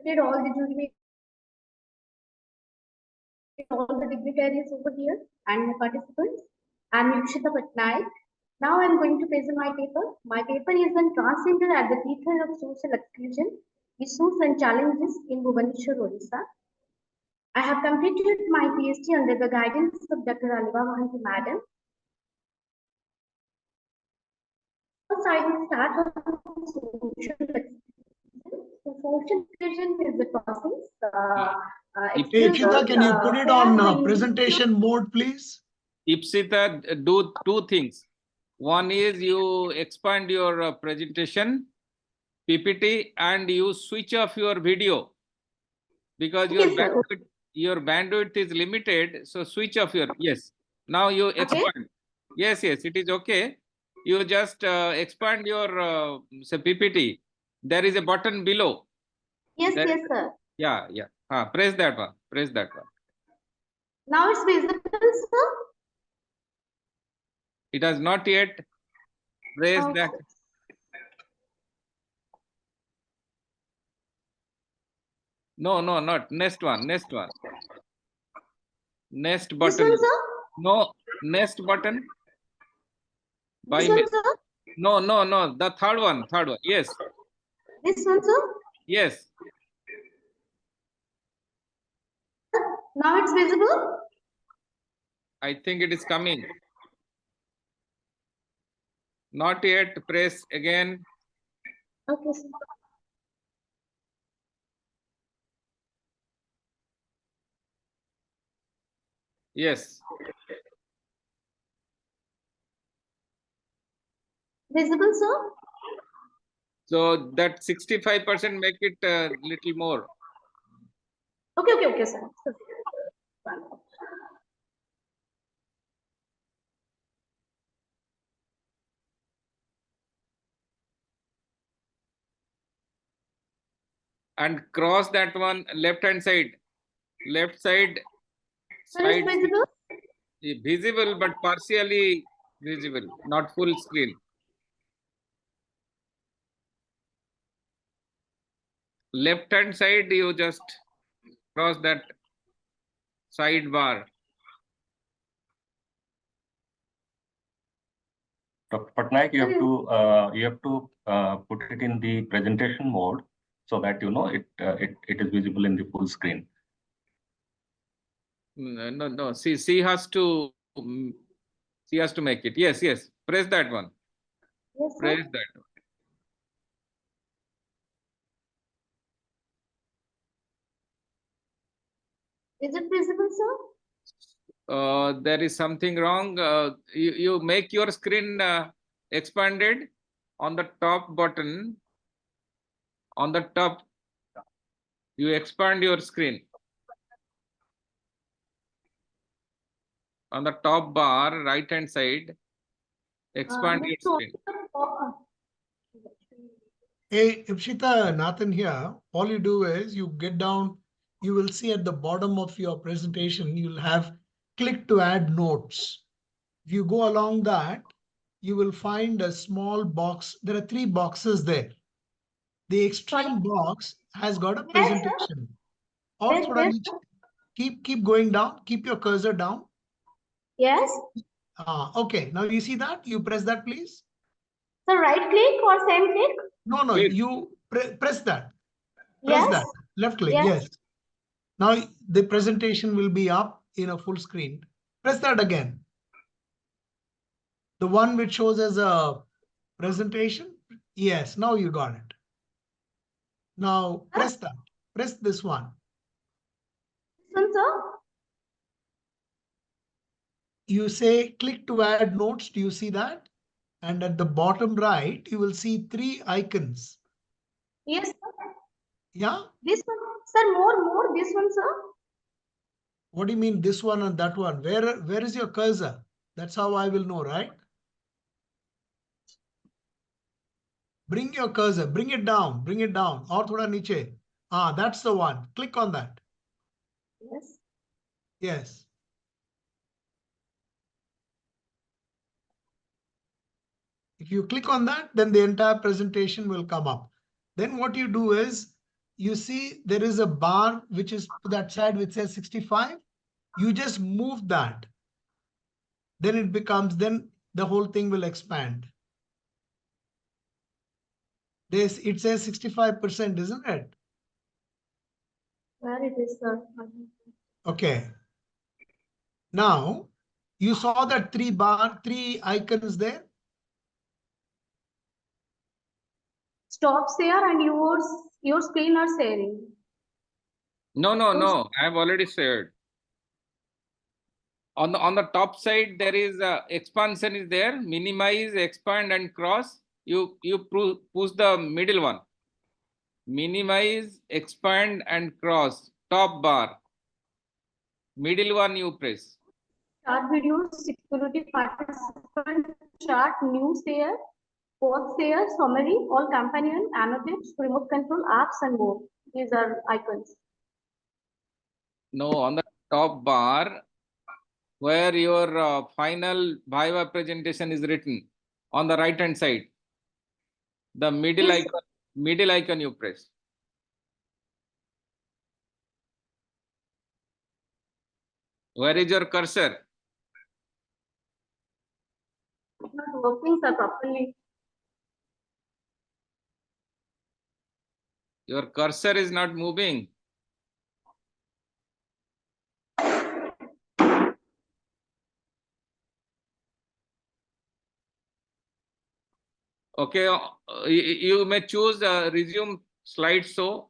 respected all the jury, all the dignitaries over here and my participants. I'm Ipsita Pattanaik. Now I'm going to present my paper. My paper is on transgender at the theatre of social exclusion, issues and challenges in Bhubaneswar, Odisha. I have completed my PhD under the guidance of Dr. Aliba Mohanty Madam. First, I will start on social exclusion. So social exclusion is the process. Ipsita, can you put it on presentation mode, please? Ipsita, do two things. One is you expand your presentation, PPT, and you switch off your video because your bandwidth is limited. So switch off your, yes. Now you expand. Okay. Yes, it is okay. You just expand your say PPT. There is a button below. Yes, sir. Yeah. Press that one. Press that one. Now it's visible, sir? It has not yet. Press that. No, not next one. Next button. This one, sir? No, next button. This one, sir? No. The third one. Yes. This one, sir? Yes. Now it's visible? I think it is coming. Not yet. Press again. Okay, sir. Yes. Visible, sir? So that 65% make it a little more. Okay, sir. And cross that one left hand side. Left side. Sir, it's visible? Visible but partially visible, not full screen. Left hand side, you just cross that sidebar. Dr. Pattanaik, you have to put it in the presentation mode so that it is visible in the full screen. No. She has to make it. Yes. Press that one. Yes, sir. Press that one. Is it visible, sir? There is something wrong. You make your screen expanded on the top button. On the top, you expand your screen. On the top bar, right hand side, expand your screen. Hey, Ipsita, Nathan here. All you do is you get down, you will see at the bottom of your presentation, you'll have click to add notes. If you go along that, you will find a small box. There are 3 boxes there. The extreme box has got a presentation. Yes. Keep going down. Keep your cursor down. Yes. Okay. Now you see that? You press that, please. So right click or same click? No. Click. You press that. Yes. Press that. Left click. Yes. Now the presentation will be up in a full screen. Press that again. The one which shows as a presentation. Yes. Now you got it. Now press that. Press this one. This one, sir? You say click to add notes. Do you see that? And at the bottom right, you will see 3 icons. Yes, sir. Yeah? This one, sir, more, this one, sir? What do you mean this one and that one? Where is your cursor? That's how I will know, right? Bring your cursor, bring it down. Aur thoda niche. That's the one. Click on that. Yes. Yes. If you click on that, then the entire presentation will come up. Then what you do is you see there is a bar which is to that side which says 65. You just move that. Then it becomes, then the whole thing will expand. It says 65%, isn't it? Where it is, sir? Okay. Now, you saw that three icons there? Stop share and your screen are sharing. No, no, no. I have already shared. On the top side, there is expansion is there. Minimize, expand, and cross. You push the middle one. Minimize, expand, and cross. Top bar. Middle one you press. Chart video, security participant, chart, new share, post share, summary, all companion, annotates, remote control, apps, and more. These are icons. No, on the top bar, where your final Viva presentation is written, on the right hand side, the middle Yes. icon you press. Where is your cursor? Not working, sir, properly. Your cursor is not moving. Okay, you may choose resume slideshow.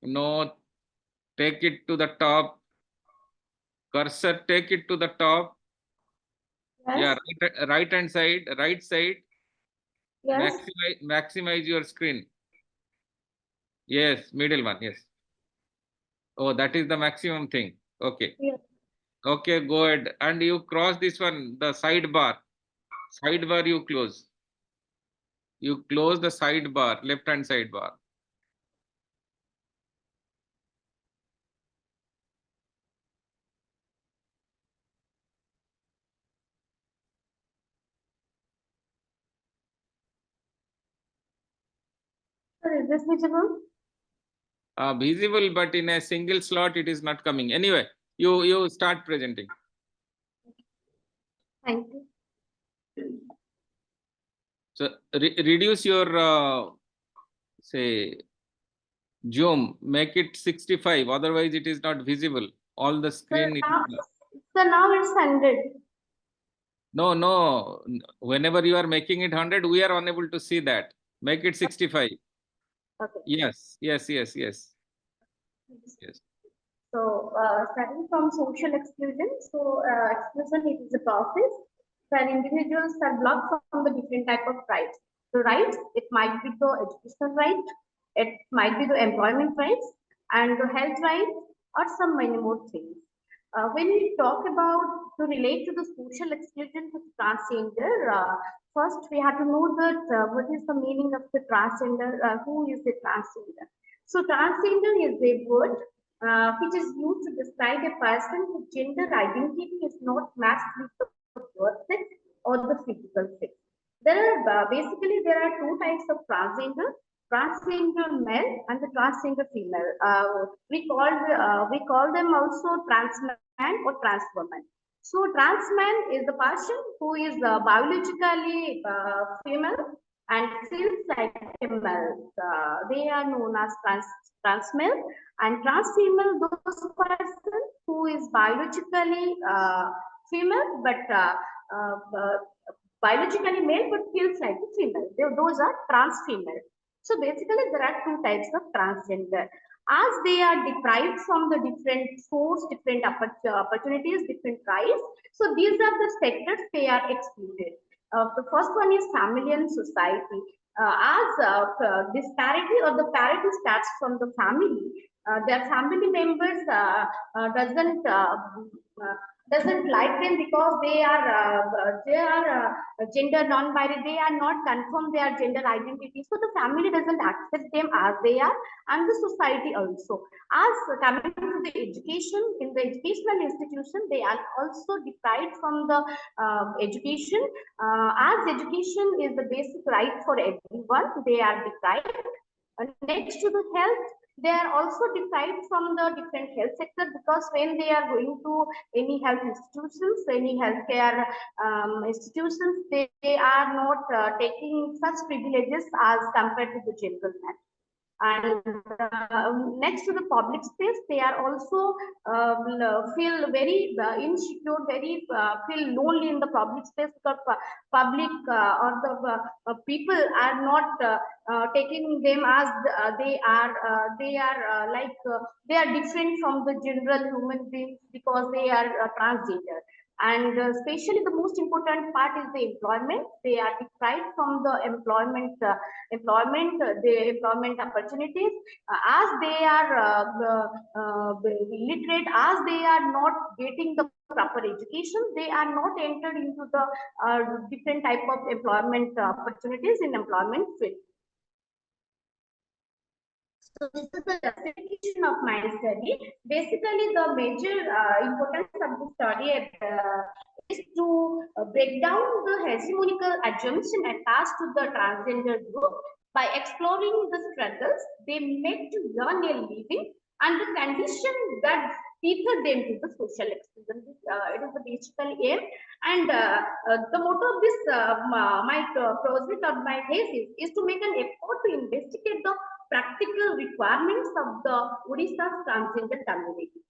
No, take it to the top. Cursor, take it to the top. Yes. Yeah, right hand side, right side. Yes. Maximize your screen. Yes, middle one. Yes. Oh, that is the maximum thing. Okay. Yes. Okay, go ahead. And you cross this one, the sidebar. Sidebar you close. You close the sidebar, left hand sidebar. Sir, is this visible? Visible, but in a single slot, it is not coming. Anyway, you start presenting. Thank you. So reduce your say zoom, make it 65. Otherwise, it is not visible. All the screen. Sir, now it's 100. No, no. Whenever you are making it 100, we are unable to see that. Make it 65. Okay. Yes, yes, yes, yes. Yes. So, starting from social exclusion. So, exclusion it is a process where individuals are blocked from the different type of rights. The rights, it might be the educational right, it might be the employment rights, and the health rights, or some many more things. When we talk about to relate to the social exclusion with transgender, first we have to know that what is the meaning of the transgender, who is the transgender. So transgender is a word which is used to describe a person whose gender identity is not matched with the birth sex or the physical sex. There are basically there are two types of transgender male and the transgender female. We call them also trans man or trans woman. So trans man is the person who is biologically female and feels like a male. They are known as trans male, and trans female those person who is biologically female but biologically male but feels like a female. Those are trans female. So basically there are two types of transgender. As they are deprived from the different source, different opportunities, different rights, so these are the sectors they are excluded. The first one is family and society. As disparity or the parity starts from the family, their family members doesn't like them because they are gender non-binary. They are not confirmed their gender identity, so the family doesn't accept them as they are, and the society also. As coming to the education, in the educational institution, they are also deprived from the education. As education is the basic right for everyone, they are deprived. Next to the health, they are also deprived from the different health sector, because when they are going to any health institutions, any healthcare institutions, they are not taking such privileges as compared to the general man. And next to the public space, they are also feel very insecure, very feel lonely in the public space, because public or the people are not taking them as they are like they are different from the general human beings, because they are transgender. And especially the most important part is the employment. They are deprived from the the employment opportunities, as they are illiterate, as they are not getting the proper education. They are not entered into the different type of employment opportunities in employment field. So this is the justification of my study. Basically, the major importance of the study is to break down the hegemonical assumption attached to the transgender group by exploring the struggles they make to earn a living and the condition that teeter them to the social exclusion. It is the basic aim, and the motto of this my project or my thesis is to make an effort to investigate the practical requirements of the Odisha's transgender community.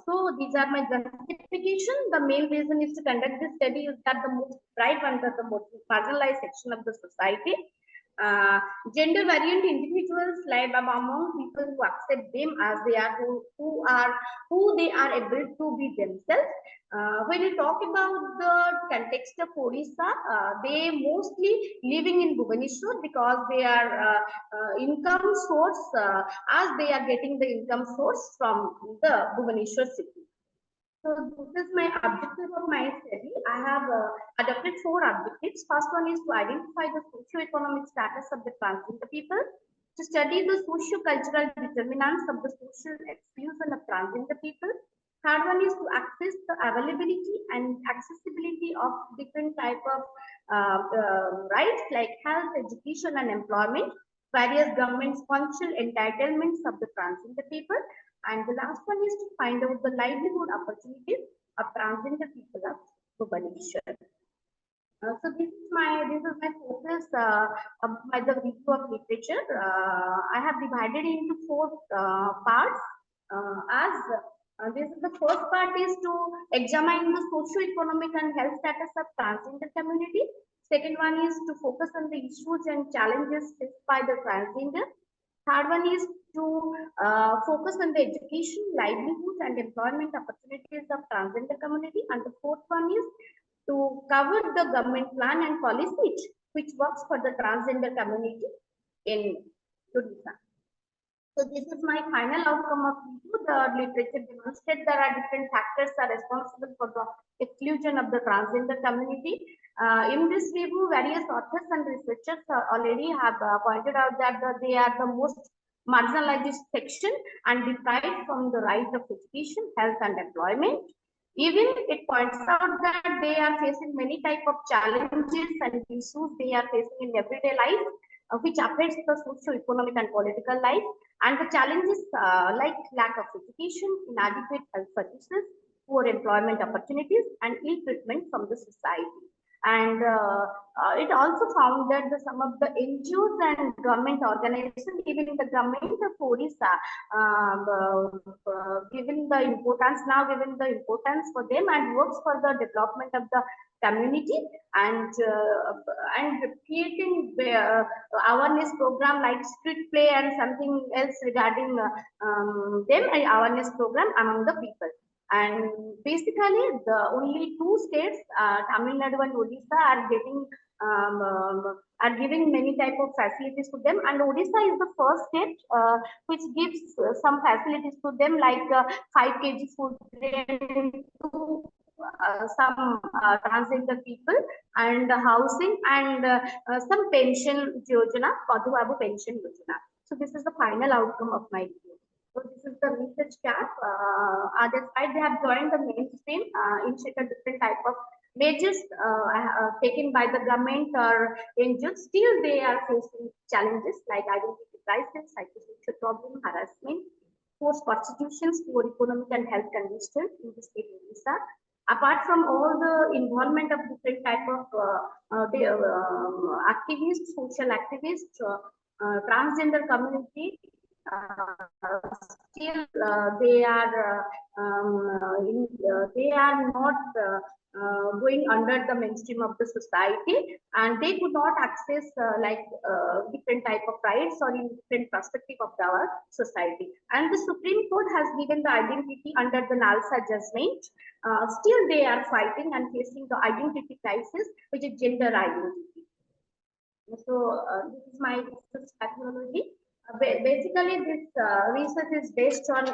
So these are my justification. The main reason is to conduct this study is that the most deprived under the most marginalized section of the society. Gender variant individuals live among people who accept them as they are, who they are able to be themselves. When you talk about the context of Odisha, they mostly living in Bhubaneswar, because they are income source, as they are getting the income source from the Bhubaneswar city. So this is my objective of my study. I have adopted 4 objectives. First one is to identify the socio-economic status of the transgender people, to study the socio-cultural determinants of the social exclusion of transgender people. Third one is to access the availability and accessibility of different type of rights like health, education, and employment, various government sponsored entitlements of the transgender people. And the last one is to find out the livelihood opportunities of transgender people of Bhubaneswar. So this is my focus by the review of literature. I have divided into 4 parts. As this is the first part is to examine the socio-economic and health status of transgender community. Second one is to focus on the issues and challenges faced by the transgender. Third one is to focus on the education, livelihood, and employment opportunities of transgender community. And the fourth one is to cover the government plan and policy which works for the transgender community in Odisha. So this is my final outcome of review. The literature demonstrates there are different factors are responsible for the exclusion of the transgender community. In this review, various authors and researchers already have pointed out that they are the most marginalized section and deprived from the right of education, health, and employment. Even it points out that they are facing many type of challenges and issues they are facing in everyday life, which affects the socio-economic and political life. And the challenges like lack of education, inadequate health services, poor employment opportunities, and ill treatment from the society. And it also found that some of the NGOs and government organizations, even the government of Odisha, given the importance for them and works for the development of the community, and creating awareness program like street play and something else regarding them, an awareness program among the people. And basically, the only 2 states, Tamil Nadu and Odisha, are giving many type of facilities to them. And Odisha is the first state which gives some facilities to them, like 5 kg food to some transgender people, and housing, and some pension yojana, Padhu pension yojana. So this is the final outcome of my review. So this is the research camp. Despite they have joined the mainstream, initiated different type of measures taken by the government or NGOs, still they are facing challenges like identity crisis, psychosocial problem, harassment, forced prostitutions, poor economic and health conditions in the state of Odisha. Apart from all the involvement of different type of activists, social activists, transgender community, still they are not going under the mainstream of the society, and they could not access different type of rights or in different perspective of our society. And the Supreme Court has given the identity under the Nalsa judgment. Still they are fighting and facing the identity crisis, which is gender identity. So this is my research technology. Basically, this research is based on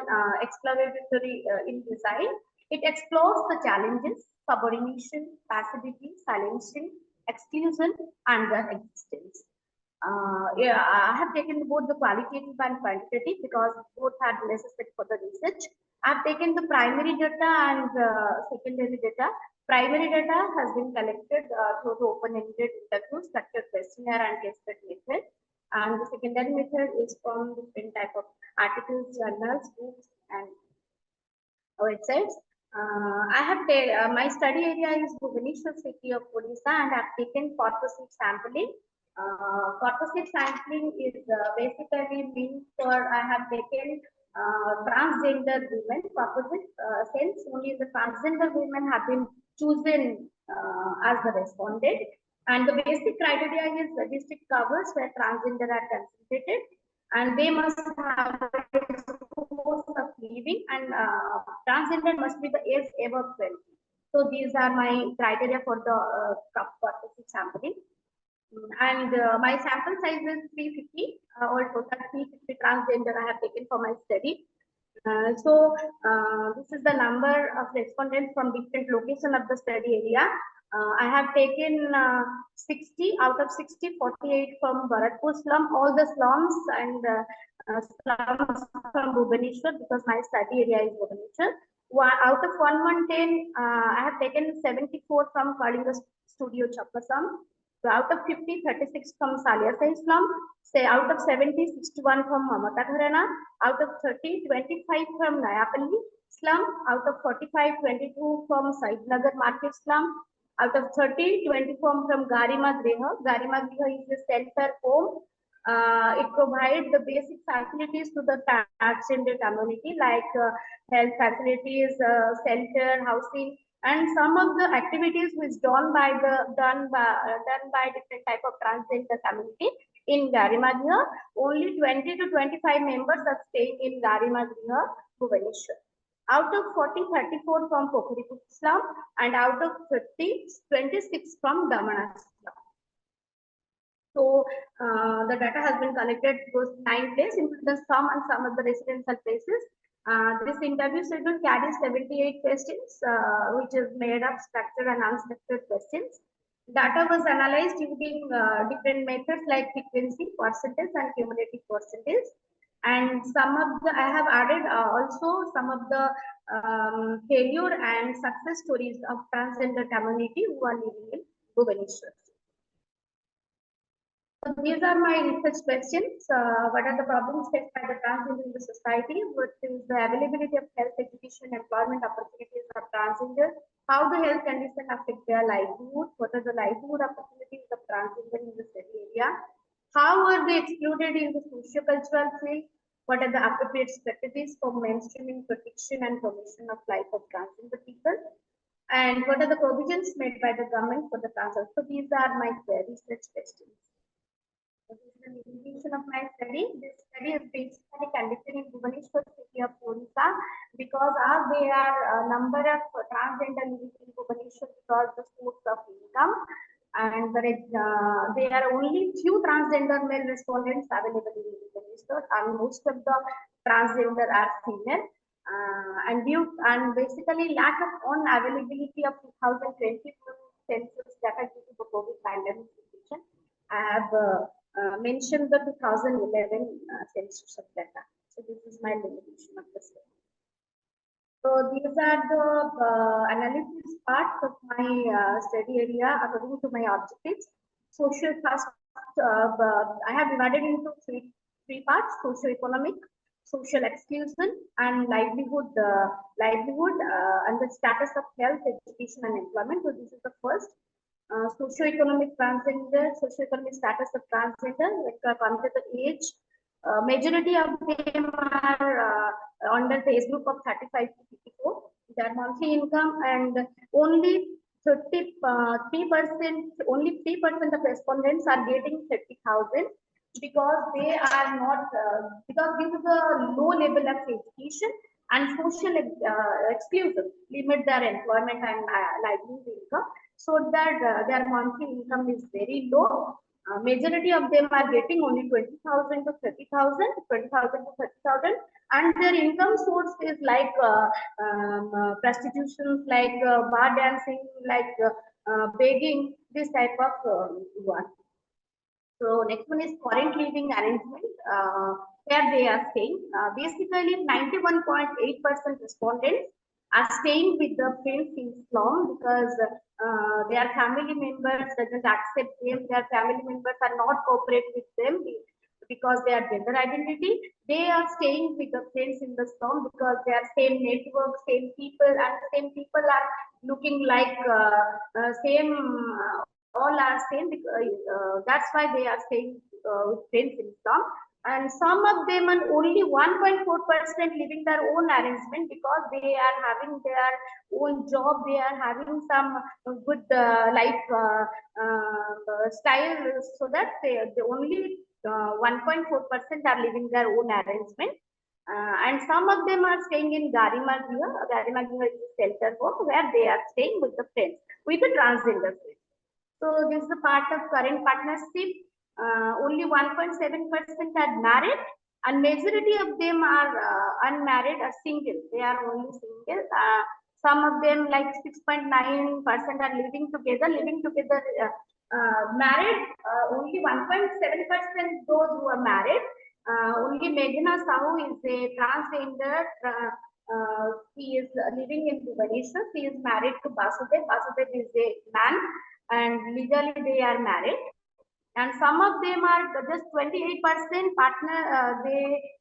exploratory in design. It explores the challenges, subordination, passivity, silencing, exclusion, and the existence. Yeah, I have taken both the qualitative and quantitative because both are necessary for the research. I have taken the primary data and secondary data. Primary data has been collected through the open-ended interviews, structured questionnaire and case study method. And the secondary method is from different type of articles, journals, books, and websites. I have my study area is Bhubaneswar city of Odisha, and I have taken corpuscle sampling. Corpuscle sampling is basically means for I have taken transgender women. Composite since only the transgender women have been chosen as the respondent, and the basic criteria is the district covers where transgender are concentrated, and they must have course of living, and transgender must be the age above 20. So these are my criteria for the corpuscle sampling. And my sample size is 350, or total 350 transgender I have taken for my study. This is the number of respondents from different locations of the study area. I have taken 60 out of 60, 48 from Bharatpur slum, all the slums and slums from Bhubaneswar, because my study area is Bhubaneswar. Out of 1110, I have taken 74 from Kalinga Studio Chappasam. So out of 50, 36 from Saliasai slum, say out of 70, 61 from Mamata Gharana, out of 30, 25 from Nayapalli slum, out of 45, 22 from Saidnagar Market slum, out of 30, 24 from Garima Griha. Garima Griha is a shelter home. It provides the basic facilities to the transgender community like health facilities, shelter, housing, and some of the activities which done by different type of transgender community in Garima Griha. Only 20 to 25 members are staying in Garima Griha, Bhubaneswar. Out of 40, 34 from Pokharipur slum, and out of 30, 26 from Damana slum. So the data has been collected those 9 places, including some and some of the residential places. This interview schedule carries 78 questions, which is made up structured and unstructured questions. Data was analyzed using different methods like frequency, percentage, and cumulative percentage. And some of the I have added also some of the failure and success stories of transgender community who are living in Bhubaneswar. So these are my research questions. What are the problems faced by the transgender in the society? What is the availability of health, education, employment opportunities of transgender? How the health condition affect their livelihood? What are the livelihood opportunities of transgender in the study area? How are they excluded in the socio-cultural field? What are the appropriate strategies for mainstreaming, protection, and promotion of life of transgender people? And what are the provisions made by the government for the transgender? So these are my research questions. This is the invitation of my study. This study is basically conducted in Bhubaneswar city of Odisha, because as there are a number of transgender living in Bhubaneswar because the source of income, and there are only few transgender male respondents available in Bhubaneswar, and most of the transgender are female. And basically lack of unavailability of 2020 census data due to the COVID pandemic situation. I have mentioned the 2011 census of data. So this is my limitation of the study. So these are the analysis parts of my study area according to my objectives. Social first, I have divided into 3 three parts: socio-economic, social exclusion, and livelihood, and the status of health, education, and employment. So this is the first. Socio-economic transgender, socio-economic status of transgender, like comes with the age. Majority of them are under the age group of 35 to 54. Their monthly income, and only 3%, only 3% of respondents are getting 30,000, because they are not, because due to the low level of education and social exclusion, limit their employment and livelihood income, so that their monthly income is very low. Majority of them are getting only 20,000 to 30,000, 20,000 to 30,000, and their income source is like prostitution, like bar dancing, like begging, this type of one. So next one is current living arrangement, where they are staying. Basically, 91.8% respondents are staying with the friends in slum, because their family members doesn't accept them. Their family members are not cooperate with them because their gender identity. They are staying with the friends in the slum because they are same network, same people, and same people are looking like same. All are same, because that's why they are staying with friends in slum. And some of them, and only 1.4% living their own arrangement, because they are having their own job, they are having some good life style, so that they only 1.4% are living their own arrangement. And some of them are staying in Garima Griha. Garima Griha is a shelter home where they are staying with the friends, with the transgender friends. So this is a part of current partnership. Only 1.7% are married, and majority of them are unmarried or single. They are only single. Some of them, like 6.9%, are living together. Married, only 1.7% those who are married. Only Meghna Sahu is a transgender. He is living in Bhubaneswar. He is married to Basudev. Basudev is a man, and legally they are married. And some of them are just 28% partner.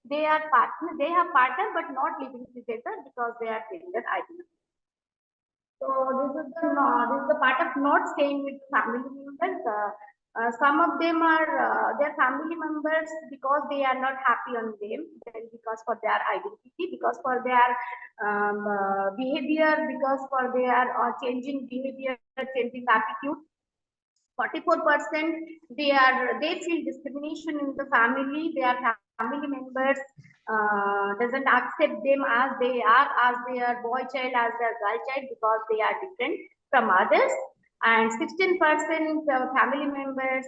They are partner. They have partner, but not living together because they are gender identical. So this is the part of not staying with family members. Some of them are their family members because they are not happy on them, then because for their identity, because for their behavior, because for their changing behavior, changing attitude. 44% they feel discrimination in the family. Their family members doesn't accept them as they are, as their boy child, as their girl child, because they are different from others. And 16% family members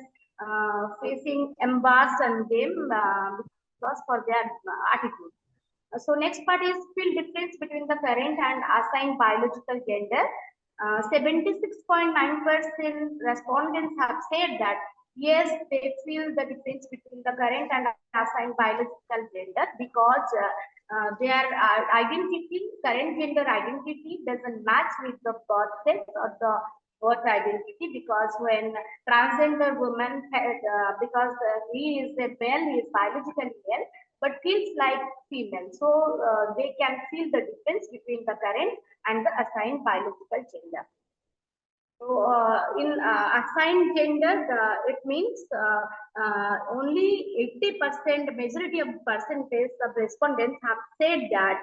facing embarrassed on them because for their attitude. So next part is feel difference between the current and assigned biological gender. 76.9% respondents have said that yes, they feel the difference between the current and assigned biological gender, because their identity, current gender identity, doesn't match with the birth sex or the birth identity. Because when transgender woman, because he is a male, he is biologically male, but feels like female, so they can feel the difference between the current and the assigned biological gender. So in assigned gender, it means only 80%, majority of percentage of respondents have said that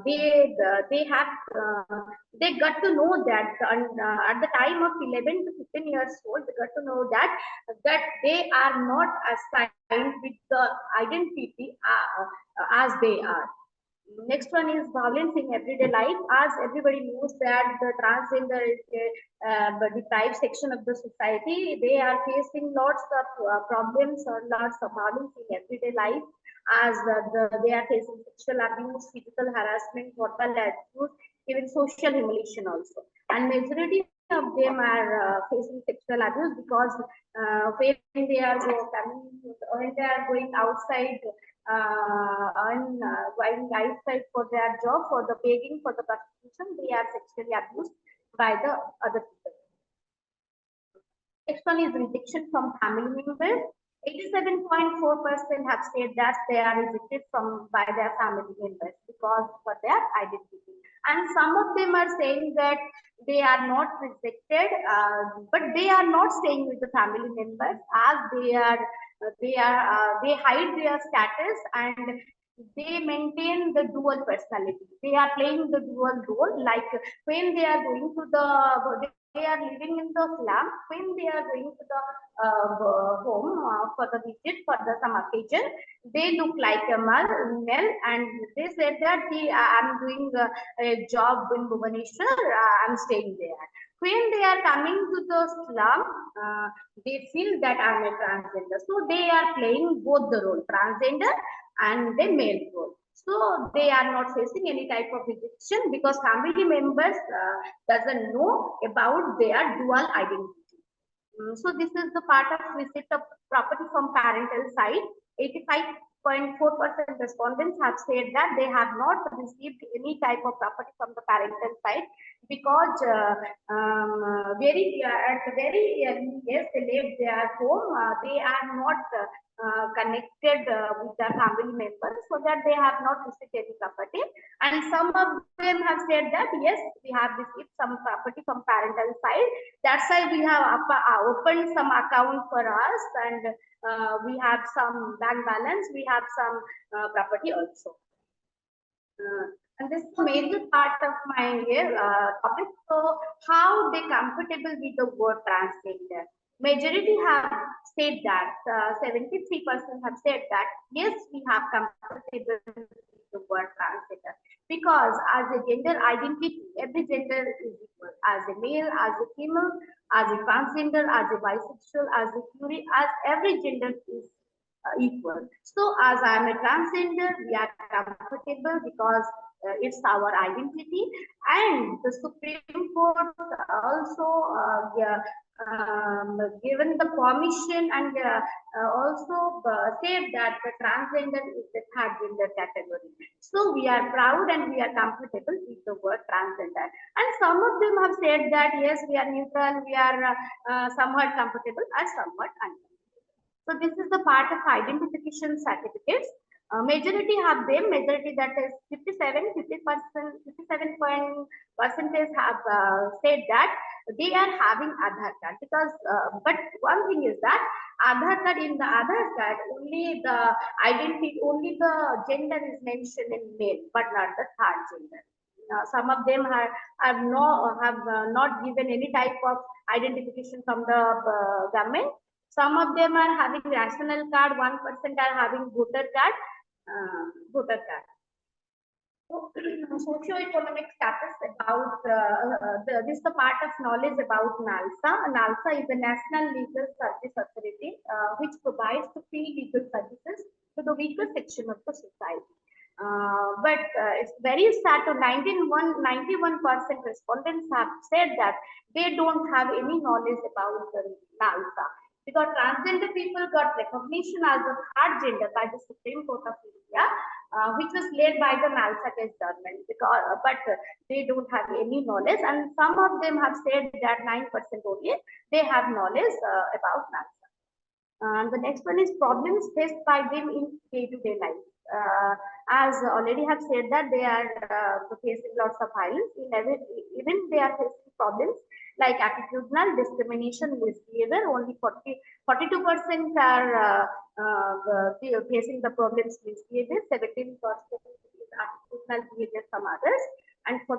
they got to know that at the time of 11 to 15 years old, they got to know that they are not assigned with the identity as they are. Next one is violence in everyday life. As everybody knows that the transgender is a deprived section of the society, they are facing lots of problems or lots of violence in everyday life, as they are facing sexual abuse, physical harassment, verbal abuse, even social humiliation also. And majority of them are facing sexual abuse because when they are going outside and going outside for their job, for the begging, for the prostitution, they are sexually abused by the other people. Next one is rejection from family members. 87.4% have said that they are rejected by their family members because for their identity, and some of them are saying that they are not rejected, but they are not staying with the family members as they hide their status and they maintain the dual personality. They are playing the dual role, like when they are going to they are living in the slum, when they are going to the home for the visit for some occasion, they look like a male, and they said that I'm doing a job in Bhubaneswar, I'm staying there. When they are coming to the slum, they feel that I'm a transgender. So they are playing both the role, transgender and the male role. So they are not facing any type of rejection because family members doesn't know about their dual identity. So this is the part of visit of property from parental side. 85.4% respondents have said that they have not received any type of property from the parental side because at the very early years they left their home. They are not connected with their family members, so that they have not received any property. And some of them have said that yes, we have received some property from parental side. That's why we have opened some account for us, and we have some bank balance, we have some property also. And this is a major part of my topic. So, how they comfortable with the word transgender? Majority have said that 73% have said that yes, we have comfortable with the word transgender because as a gender identity, every gender is equal. As a male, as a female, as a transgender, as a bisexual, as a queer, as every gender is equal. So as I am a transgender, we are comfortable because it's our identity, and the Supreme Court also given the permission and also said that the transgender is the third gender category. So we are proud and we are comfortable with the word transgender. And some of them have said that yes, we are neutral, we are somewhat comfortable and somewhat uncomfortable. So this is the part of identification certificates. Majority have them, majority that is 57% percentage have said that they are having Aadhaar card because, but one thing is that Aadhaar card, in the Aadhaar card, only the identity, only the gender is mentioned in male, but not the third gender. Some of them have not given any type of identification from the government. Some of them are having national card, 1% are having voter card. So, socio-economic status about this is the part of knowledge about NALSA. NALSA is the National Legal Service Authority, which provides free legal services to the weaker section of the society. But it's very sad to 91% respondents have said that they don't have any knowledge about the NALSA. Because transgender people got recognition as a third gender by the Supreme Court of India, which was led by the NALSA test government. But they don't have any knowledge, and some of them have said that 9% only they have knowledge about NALSA. And the next one is problems faced by them in day-to-day life. As already have said that they are facing lots of violence. Even they are facing problems like attitudinal discrimination, misbehavior. Only 42% are facing the problems misbehavior. 17% is attitudinal behavior from others, and 41%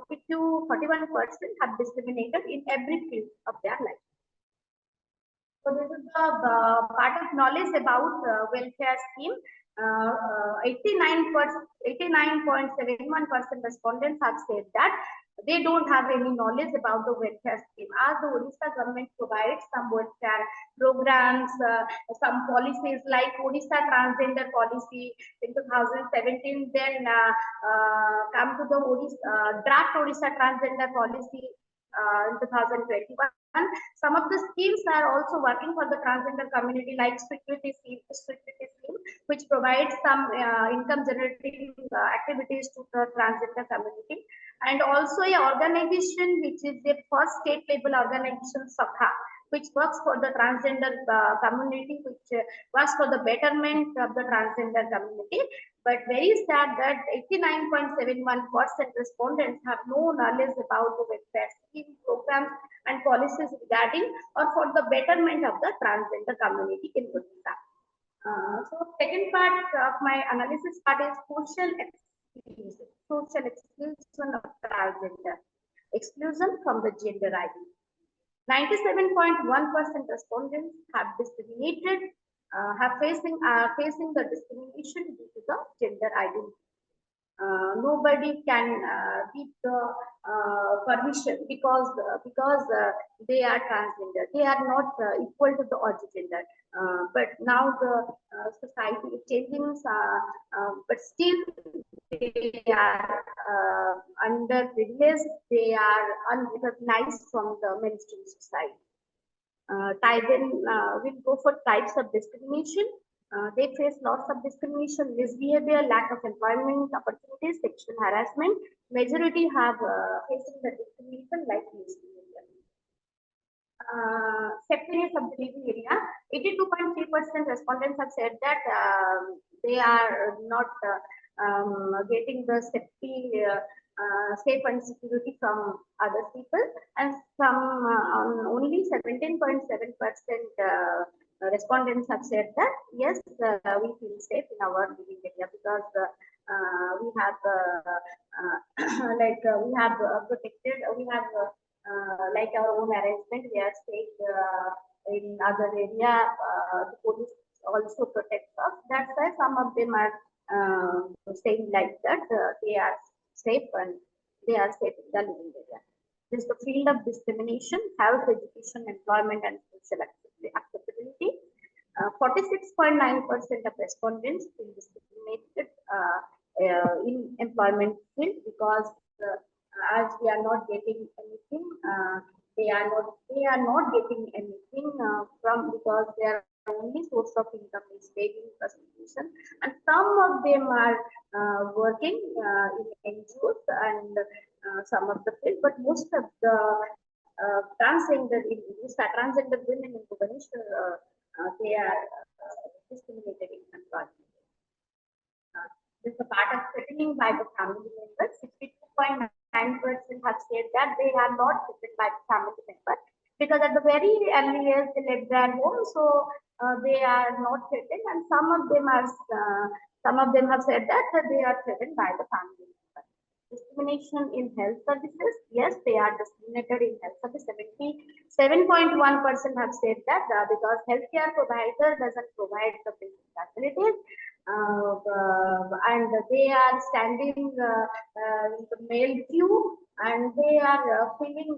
have discriminated in every field of their life. So this is the part of knowledge about welfare scheme. 89.71% respondents have said that they don't have any knowledge about the welfare scheme. As the Odisha government provides some welfare programs, some policies like Odisha transgender policy in 2017, then come to the draft Odisha transgender policy in 2021. Some of the schemes are also working for the transgender community, like security scheme, which provides some income generating activities to the transgender community, and also a organization which is the first state level organization, Sakha, which works for the transgender community, which works for the betterment of the transgender community. But very sad that 89.71% respondents have no knowledge about the welfare scheme, programs, and policies regarding or for the betterment of the transgender community in Odisha. So second part of my analysis part is social exclusion of transgender, exclusion from the gender identity. 97.1% respondents have discriminated, facing the discrimination due to the gender identity. Nobody can give the permission because they are transgender. They are not equal to the other gender. But now the society is changing, but still they are underprivileged. They are unrecognized from the mainstream society. We'll go for types of discrimination. They face lots of discrimination, misbehavior, lack of employment opportunities, sexual harassment. Majority have facing the discrimination like misbehavior. Safety of the living area. 82.3% respondents have said that they are not getting the safety, safe and security from other people, and some only 17.7% respondents have said that yes, we feel safe in our living area because we have we have protected, we have like our own arrangement. We are safe in other area. The police also protects us. That's why some of them are saying like that they are safe and they are safe in the living area. This is the field of discrimination, health, education, employment, and social acceptability. 46.9% of respondents feel discriminated in employment field because as we are not getting anything, they are not getting anything from, because their only source of income is begging, prostitution, and some of them are working in NGOs and some of the field, but most of the transgender women in Bhubaneswar, they are discriminated in employment. This is a part of threatening by the family members. 62.9% have said that they are not threatened by the family members because at the very early age they left their home, so they are not threatened, and some of them have said that they are threatened by the family members. Discrimination in health services. Yes, they are discriminated in health services. 77.1% have said that because healthcare provider doesn't provide the basic facilities, and they are standing in the male queue, and they are feeling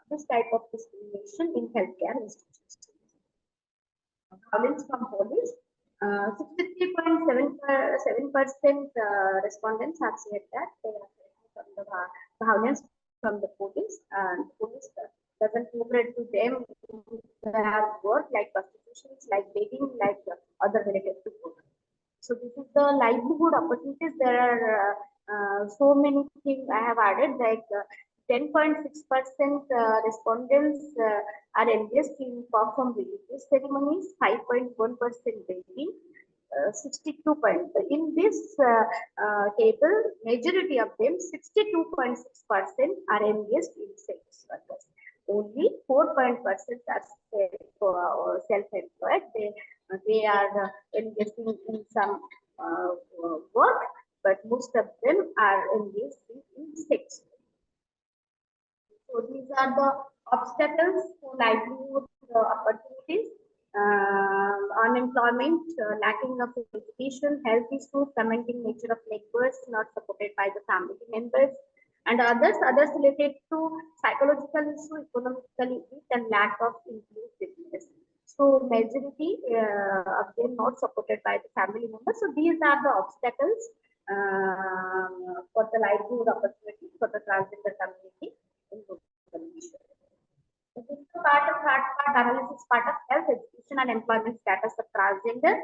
this type of discrimination in healthcare institutions. Violence from police. 63.7% respondents have said that they are from the violence from the police, and police doesn't cooperate to them to have work like prostitutions, like begging, like other related to work. So this is the livelihood opportunities. There are so many things I have added, like 10.6% respondents are engaged in perform religious ceremonies, 5.1% begging, 62 points. In this table, majority of them, 62.6% are engaged in sex workers. Only 4% are self-employed. They are engaging in some work, but most of them are engaged in sex. So these are the obstacles to livelihood opportunities. Unemployment, lacking of education, health issues, commenting nature of neighbors, not supported by the family members, and others related to psychological issue, economically weak, and lack of inclusiveness. So majority of them not supported by the family members. So these are the obstacles for the livelihood opportunities for the transgender community in Bhubaneswar. So this is the part of analysis, part of health, education, and employment status of transgender.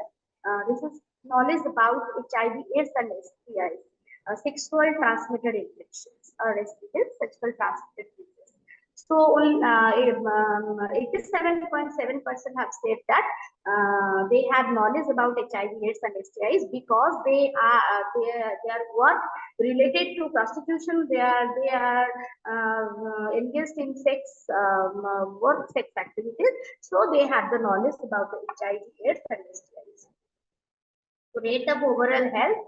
This is knowledge about HIV/AIDS and STIs, sexual transmitted infections or STDs, sexual transmitted diseases. So 87.7% have said that they have knowledge about HIV/AIDS and STIs because their work related to prostitution. They are engaged in sex activities, so they have the knowledge about the HIV/AIDS and STIs. Rate of overall health.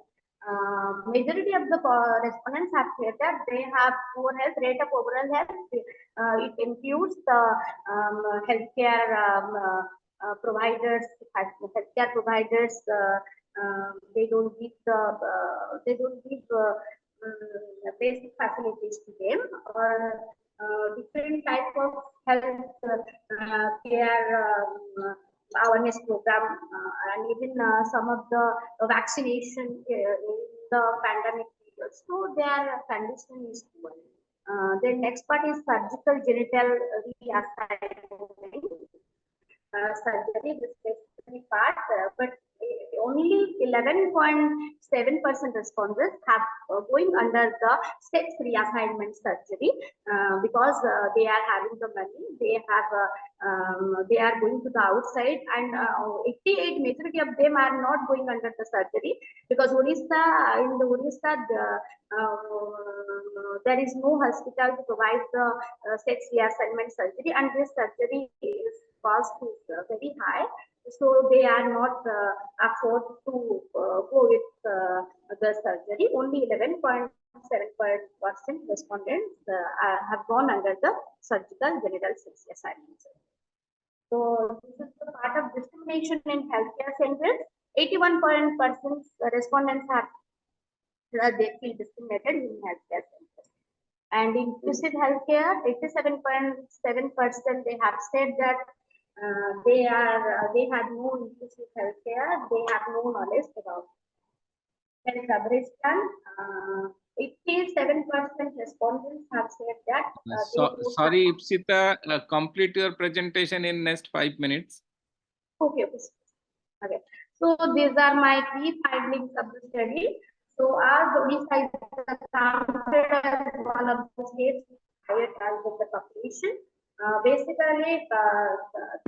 Majority of the respondents have said that they have poor health. Rate of overall health, it includes the healthcare providers. Healthcare providers, they don't give basic facilities to them, or different type of health care awareness program, and even some of the vaccination in the pandemic period. So their condition is poor. Then next part is surgical genital reassignment surgery. This specific part, but only 11.7% respondents have going under the sex reassignment surgery because they are having the money. They are going to the outside, and 88 majority of them are not going under the surgery because in the Odisha there is no hospital to provide the sex reassignment surgery, and this surgery cost is very high, so they are not afford to go with the surgery. Only 11.7% respondents have gone under the surgical genital sex reassignment. So this is the part of discrimination in healthcare centers. 81% respondents have they feel discriminated in healthcare centers. And inclusive healthcare, 87.7% they have said that they have no inclusive healthcare. They have no knowledge about health coverage plan. 87% respondents have said that. Sorry, Ipsita, complete your presentation in next 5 minutes. Okay. So these are my key findings of the study. So as Odisha is counted as one of the states with higher chance of the population, basically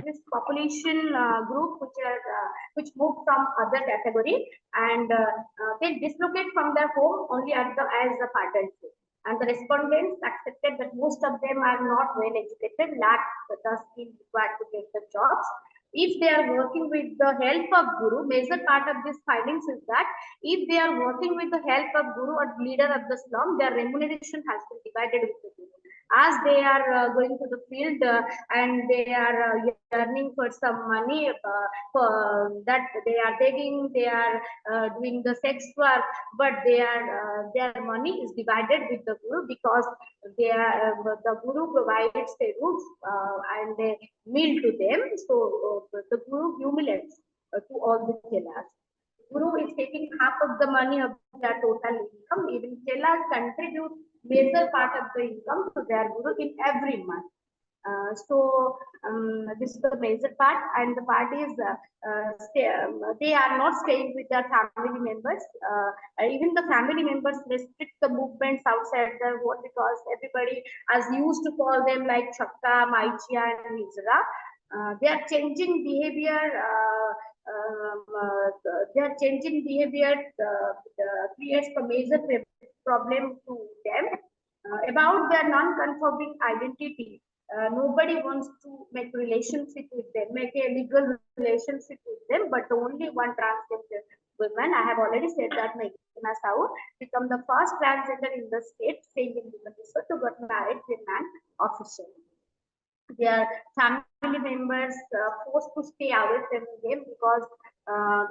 this population group which move from other category, and they dislocate from their home only as the partnership. And the respondents accepted that most of them are not well educated, lack the skill required to get the jobs. If they are working with the help of guru, major part of these findings is that if they are working with the help of guru or leader of the slum, their remuneration has been divided with the guru. As they are going to the field and they are earning for some money, for that they are begging, they are doing the sex work, but their money is divided with the guru because the guru provides the roof and a meal to them. So the guru humiliates to all the chelas. Guru is taking half of the money of their total income. Even chelas contribute major part of the income to their guru in every month. This is the major part, and the part is they are not staying with their family members. Even the family members restrict the movements outside their home because everybody is used to call them like Chakka, Maichia, and Hijra. They are changing behavior. Creates a major problem to them about their non-conforming identity. Nobody wants to make relationship with them, make a legal relationship with them, but only one transgender woman. I have already said that Meghna Sahu become the first transgender in the state, staying in Bhubaneswar, to get married to a man officially. Their family members forced to stay away from them because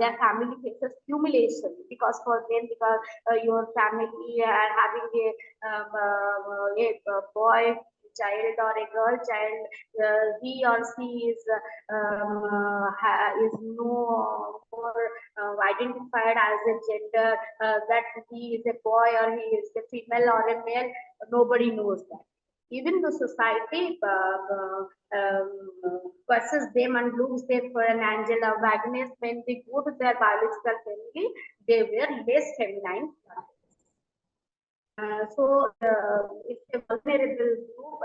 their family faces humiliation because for them, because your family are having a boy child or a girl child, he or she is no more identified as a gender, that he is a boy or he is a female or a male. Nobody knows that. Even the society curses them and looks them for an angel of Agnes. When they go to their biological family, they wear less feminine. It's a vulnerable group.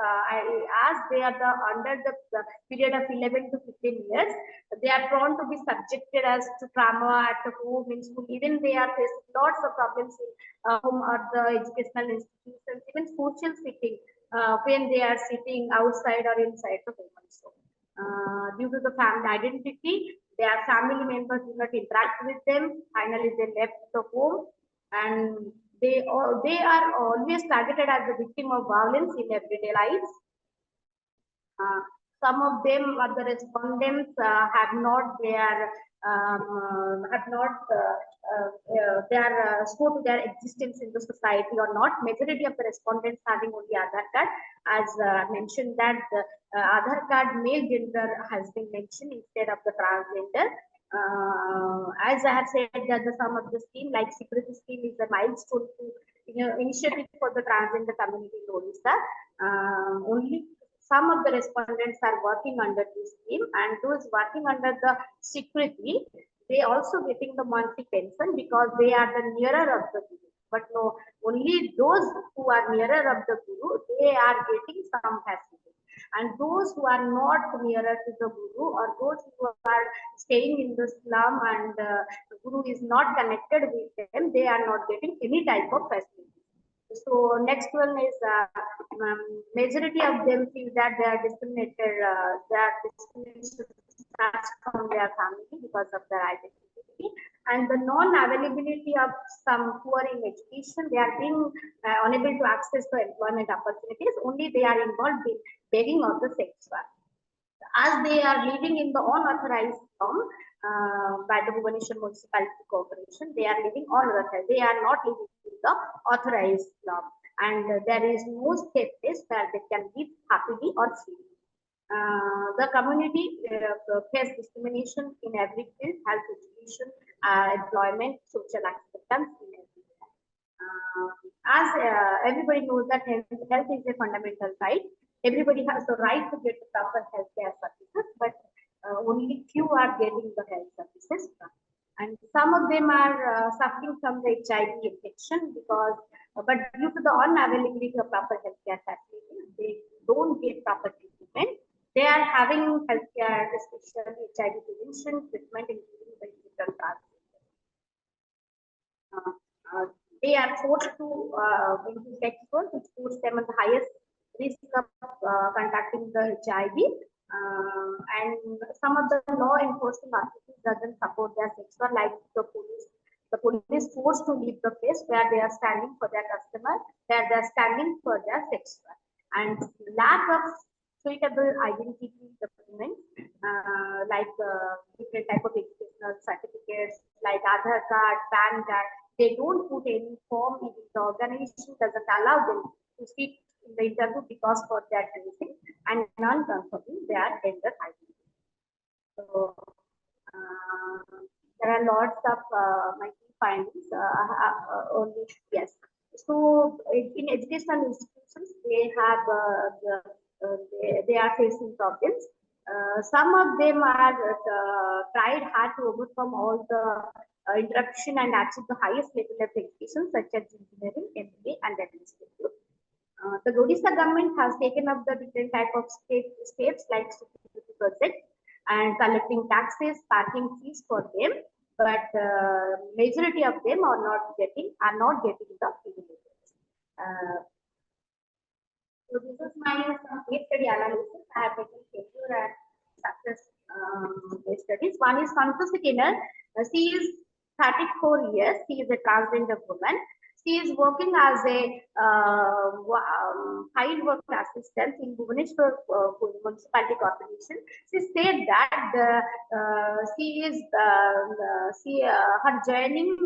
As they are under the period of 11 to 15 years, they are prone to be subjected as to trauma at the home, in school. Even they are facing lots of problems in home or the educational institutions, even social sitting, when they are sitting outside or inside the home also. Due to the family identity, their family members do not interact with them. Finally, they left the home, and they are always targeted as the victim of violence in everyday lives. Some of them are the respondents have not their show to their existence in the society or not. Majority of the respondents having only Aadhaar card, as mentioned that the Aadhaar card male gender has been mentioned instead of the transgender. As I have said that some of the scheme like security scheme is a milestone to initiative for the transgender community in Odisha. Only some of the respondents are working under this scheme, and those working under the security, they also getting the monthly pension because they are the nearer of the guru. But no, only those who are nearer of the guru, they are getting some facility. And those who are not nearer to the guru, or those who are staying in the slum and the guru is not connected with them, they are not getting any type of facility. So next one is majority of them feel that they are discriminated, their discrimination starts from their family because of their identity, and the non-availability of some poor in education, they are being unable to access the employment opportunities. Only they are involved in begging of the sex work. As they are living in the unauthorized form by the Bhubaneswar Municipality Corporation, they are living unauthorized. They are not living in the authorized form, and there is no safe place where they can live happily or freely. The community face discrimination in every field: health, education, employment, social acceptance in every field. As everybody knows that health is a fundamental right. Everybody has the right to get the proper healthcare services, but only few are getting the health services. And some of them are suffering from the HIV infection because, but due to the unavailability of proper healthcare facilities, they don't get proper treatment. They are having healthcare, especially HIV prevention treatment, including the digital transmission. They are forced to into sex work, which puts them at the highest risk of contacting the HIV. And some of the law enforcement authorities doesn't support their sex work, like the police. The police forced to leave the place where they are standing for their customer, where they are standing for their sex work. And lack of suitable identity documents, like different type of educational certificates, like Aadhaar card, PAN card, they don't put any form. Even the organization doesn't allow them to sit in the interview because for that reason, and non-confirming their gender identity. So there are lots of my key findings. Only yes. So in educational institutions, they have they are facing problems. Some of them are tried hard to overcome all the interruption and achieve the highest level of education, such as engineering, MBA, and administrative. The Odisha government has taken up the different type of steps like security project and collecting taxes, parking fees for them, but majority of them are not getting the privileges. So this is my case study analysis. I have taken failure and success case studies. One is Santoshi Kinner. She is 34 years. She is a transgender woman. She is working as a field work assistant in Bhubaneswar Municipality Corporation. She said that her joining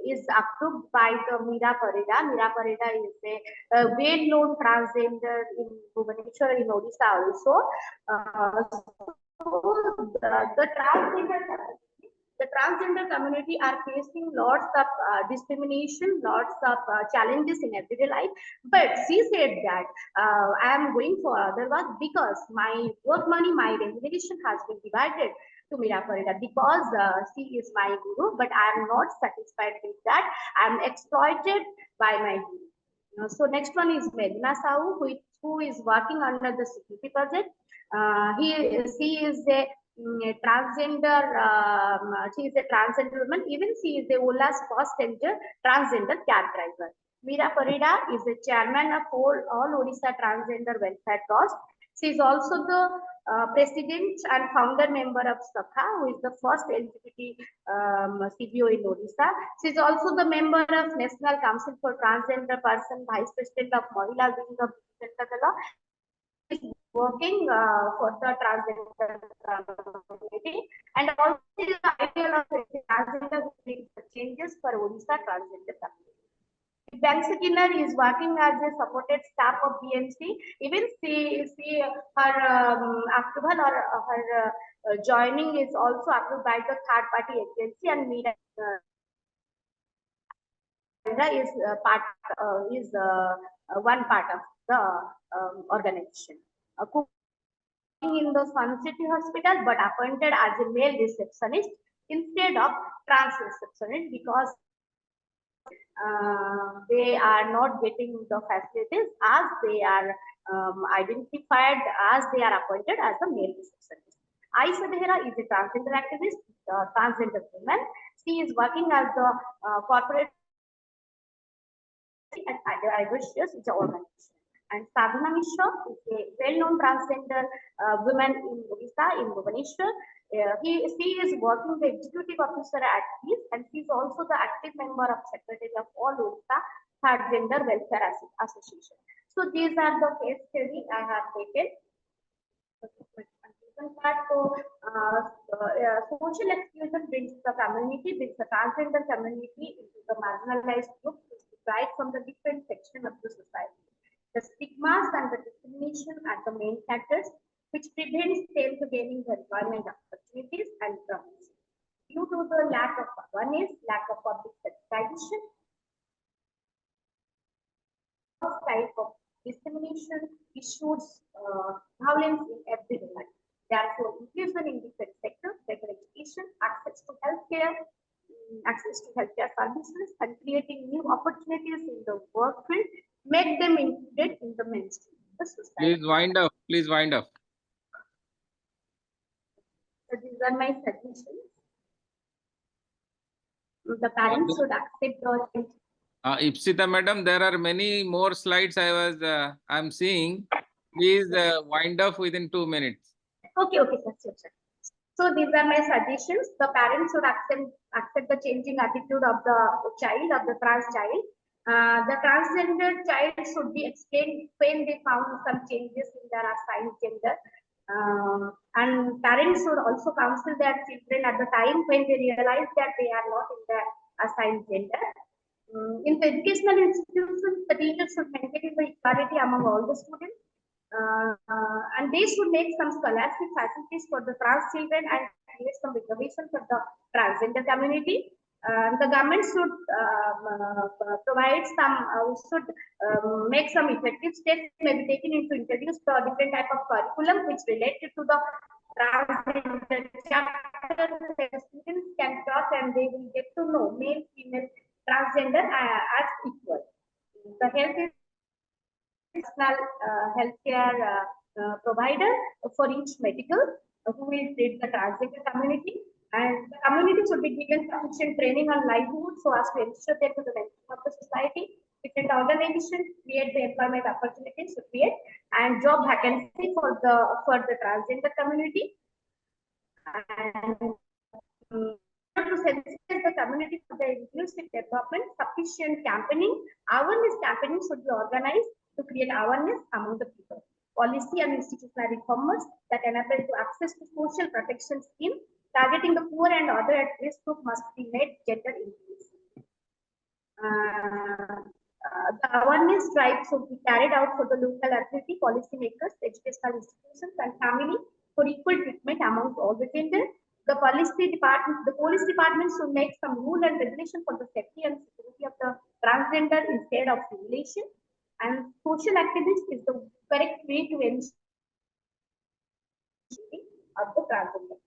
is approved by the Meera Parida. Meera Parida is a well-known transgender in Bhubaneswar in Odisha also. So the transgender community are facing lots of discrimination, lots of challenges in everyday life. But she said that I am going for other work because my work money, my remuneration has been divided to Meera Farida because she is my guru, but I am not satisfied with that. I am exploited by my guru. So next one is Medina Sahu, who is working under the security project. She is a transgender. She is a transgender woman. Even she is the Ola's first transgender cab driver. Meera Farida is the chairman of all Odisha Transgender Welfare Trust. She is also the president and founder member of Sakha, who is the first LGBT CBO in Odisha. She is also the member of National Council for Transgender Person, vice president of Mahila Wing of Janata Dala. She is working for the transgender community, and also is the ideal of transgender who brings the changes for Odisha transgender community. Banksakiner is working as a supported staff of BMC. Even her approval or her joining is also approved by the third party agency, and Meera is one part of the organization. In the Sun City Hospital, but appointed as a male receptionist instead of trans receptionist because they are not getting the facilities as they are identified as they are appointed as a male receptionist. Ipsita is a transgender activist, transgender woman. She is working as the corporate and ISTD is an organization. And Sadhana Mishra is a well-known transgender woman in Odisha, in Bhubaneswar. She is working the executive officer at PIS, and she is also the active member of Secretary of all Odisha Third Gender Welfare Association. So these are the case study I have taken. Social exclusion brings the community, brings the transgender community into the marginalized group, right from the different section of the society. The stigmas and the discrimination are the main factors which prevents them to gaining the employment opportunities and jobs. Due to the lack of awareness, lack of public sensitization, type of discrimination issues, violence in everyday life. Therefore, inclusion in different sectors, better education, access to healthcare services, and creating new opportunities in the work field make them included in the mainstream of the society. Please wind up. Please wind up. So these are my suggestions. The parents should accept the Ipsita madam, there are many more slides I'm seeing. Please wind up within 2 minutes. Okay, sir. So these are my suggestions. The parents should accept the changing attitude of the child, of the trans child. The transgender child should be explained when they found some changes in their assigned gender. And parents should also counsel their children at the time when they realize that they are not in their assigned gender. In the educational institutions, the teachers should maintain the equality among all the students. And they should make some scholastic facilities for the trans children and create some reservation for the transgender community. The government should provide some, make some effective steps may be taken into introduce the different type of curriculum which related to the transgender chapter. The students can talk and they will get to know male, female, transgender as equal. The health is national healthcare provider for each medical who will treat the transgender community, and the community should be given sufficient training on livelihood so as to ensure them to the benefit of the society. Different organizations create the employment opportunities to create and job vacancy for the transgender community. And to sensitize the community for the inclusive development, sufficient campaigning, awareness campaigning should be organized to create awareness among the people. Policy and institutional reformers that enable to access to social protection scheme targeting the poor and other at-risk group must be made gender inclusive. The awareness drive should be carried out for the local authority, policymakers, educational institutions, and family for equal treatment among all the gender. The police department should make some rule and regulation for the safety and security of the transgender instead of regulation. And social activist is the correct way to ensure of the transgender.